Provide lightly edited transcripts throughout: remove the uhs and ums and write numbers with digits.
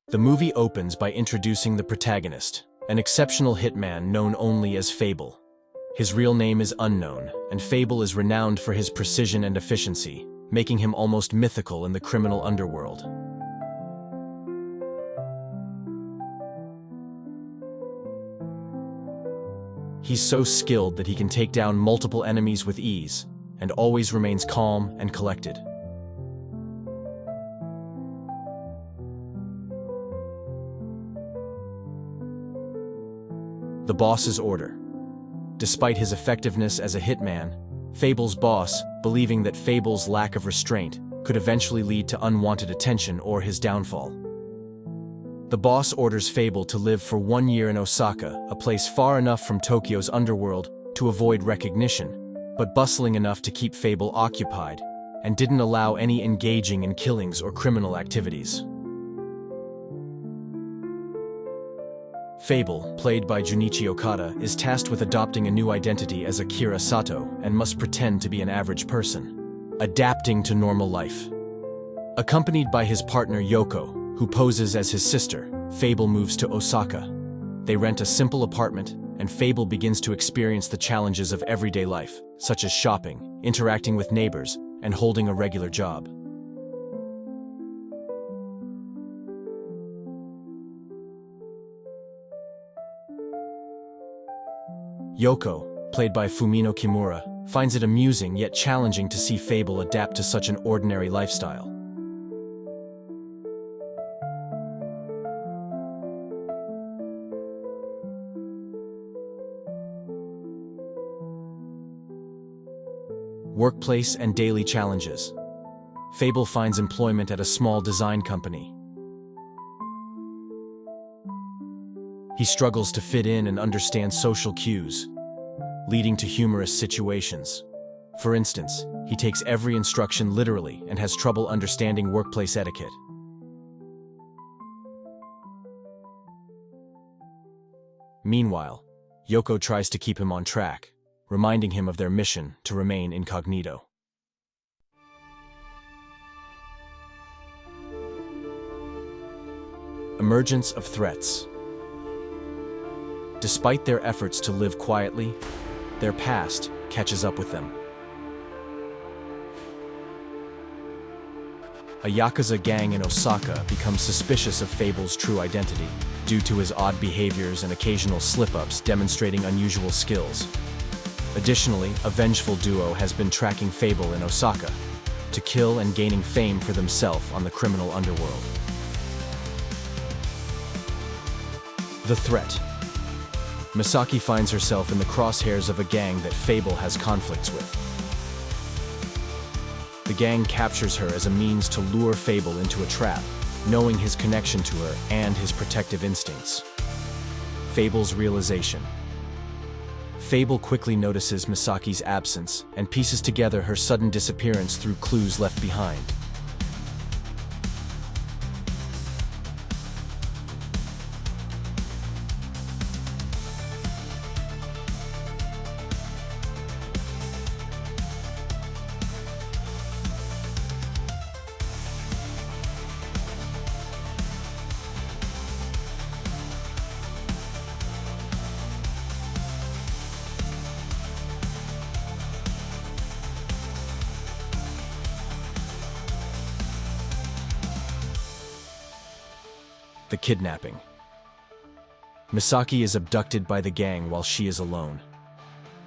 The movie opens by introducing the protagonist, an exceptional hitman known only as Fable. His real name is unknown, and Fable is renowned for his precision and efficiency, making him almost mythical in the criminal underworld. He's so skilled that he can take down multiple enemies with ease, and always remains calm and collected. The boss's order. Despite his effectiveness as a hitman, Fable's boss, believing that Fable's lack of restraint could eventually lead to unwanted attention or his downfall. The boss orders Fable to live for 1 year in Osaka, a place far enough from Tokyo's underworld to avoid recognition, but bustling enough to keep Fable occupied, and didn't allow any engaging in killings or criminal activities. Fable, played by Junichi Okada, is tasked with adopting a new identity as Akira Sato and must pretend to be an average person, adapting to normal life. Accompanied by his partner Yoko, who poses as his sister, Fable moves to Osaka. They rent a simple apartment, and Fable begins to experience the challenges of everyday life, such as shopping, interacting with neighbors, and holding a regular job. Yoko, played by Fumino Kimura, finds it amusing yet challenging to see Fable adapt to such an ordinary lifestyle. Workplace and daily challenges. Fable finds employment at a small design company. He struggles to fit in and understand social cues, leading to humorous situations. For instance, he takes every instruction literally and has trouble understanding workplace etiquette. Meanwhile, Yoko tries to keep him on track, reminding him of their mission to remain incognito. Emergence of threats. Despite their efforts to live quietly, their past catches up with them. A Yakuza gang in Osaka becomes suspicious of Fable's true identity, due to his odd behaviors and occasional slip-ups demonstrating unusual skills. Additionally, a vengeful duo has been tracking Fable in Osaka, to kill and gaining fame for themselves on the criminal underworld. The threat. Misaki finds herself in the crosshairs of a gang that Fable has conflicts with. The gang captures her as a means to lure Fable into a trap, knowing his connection to her and his protective instincts. Fable's realization. Fable quickly notices Misaki's absence and pieces together her sudden disappearance through clues left behind. The kidnapping. Misaki is abducted by the gang while she is alone.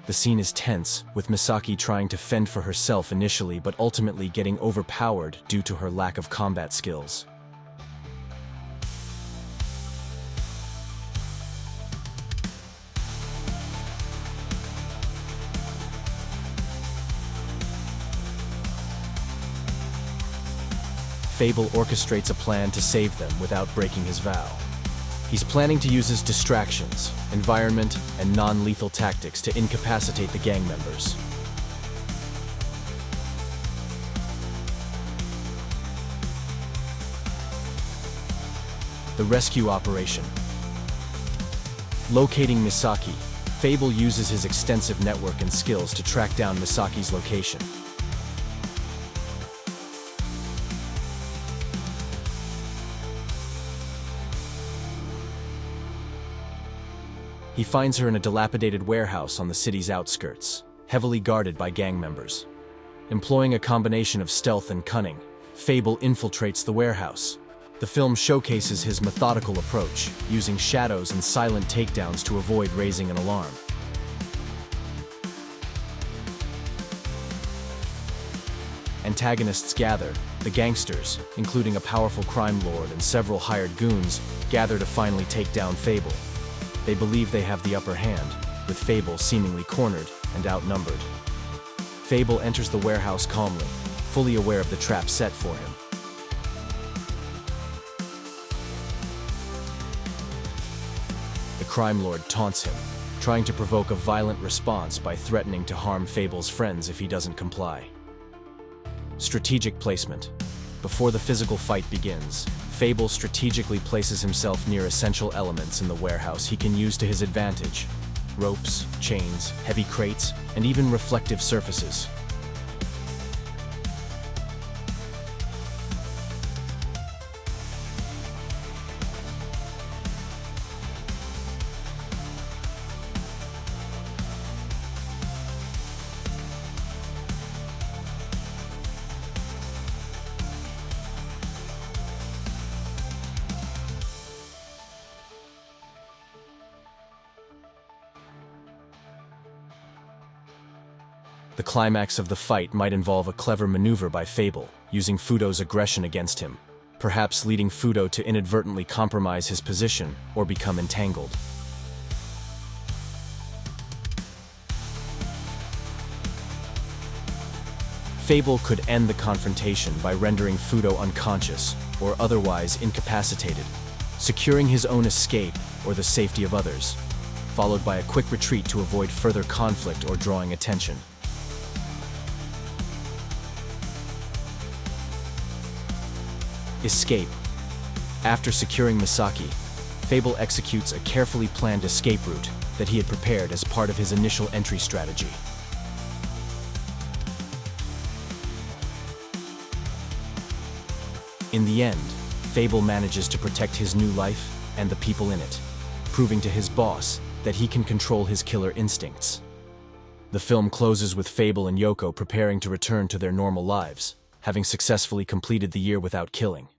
The scene is tense, with Misaki trying to fend for herself initially but ultimately getting overpowered due to her lack of combat skills. Fable orchestrates a plan to save them without breaking his vow. He's planning to use his distractions, environment, and non-lethal tactics to incapacitate the gang members. The rescue operation. Locating Misaki, Fable uses his extensive network and skills to track down Misaki's location. He finds her in a dilapidated warehouse on the city's outskirts, heavily guarded by gang members. Employing a combination of stealth and cunning, Fable infiltrates the warehouse. The film showcases his methodical approach, using shadows and silent takedowns to avoid raising an alarm. Antagonists gather. The gangsters, including a powerful crime lord and several hired goons, gather to finally take down Fable. They believe they have the upper hand, with Fable seemingly cornered and outnumbered. Fable enters the warehouse calmly, fully aware of the trap set for him. The crime lord taunts him, trying to provoke a violent response by threatening to harm Fable's friends if he doesn't comply. Strategic placement. Before the physical fight begins, Fable strategically places himself near essential elements in the warehouse he can use to his advantage: ropes, chains, heavy crates, and even reflective surfaces. The climax of the fight might involve a clever maneuver by Fable, using Fudo's aggression against him, perhaps leading Fudo to inadvertently compromise his position or become entangled. Fable could end the confrontation by rendering Fudo unconscious or otherwise incapacitated, securing his own escape or the safety of others, followed by a quick retreat to avoid further conflict or drawing attention. Escape. After securing Misaki, Fable executes a carefully planned escape route that he had prepared as part of his initial entry strategy. In the end, Fable manages to protect his new life and the people in it, proving to his boss that he can control his killer instincts. The film closes with Fable and Yoko preparing to return to their normal lives, having successfully completed the year without killing.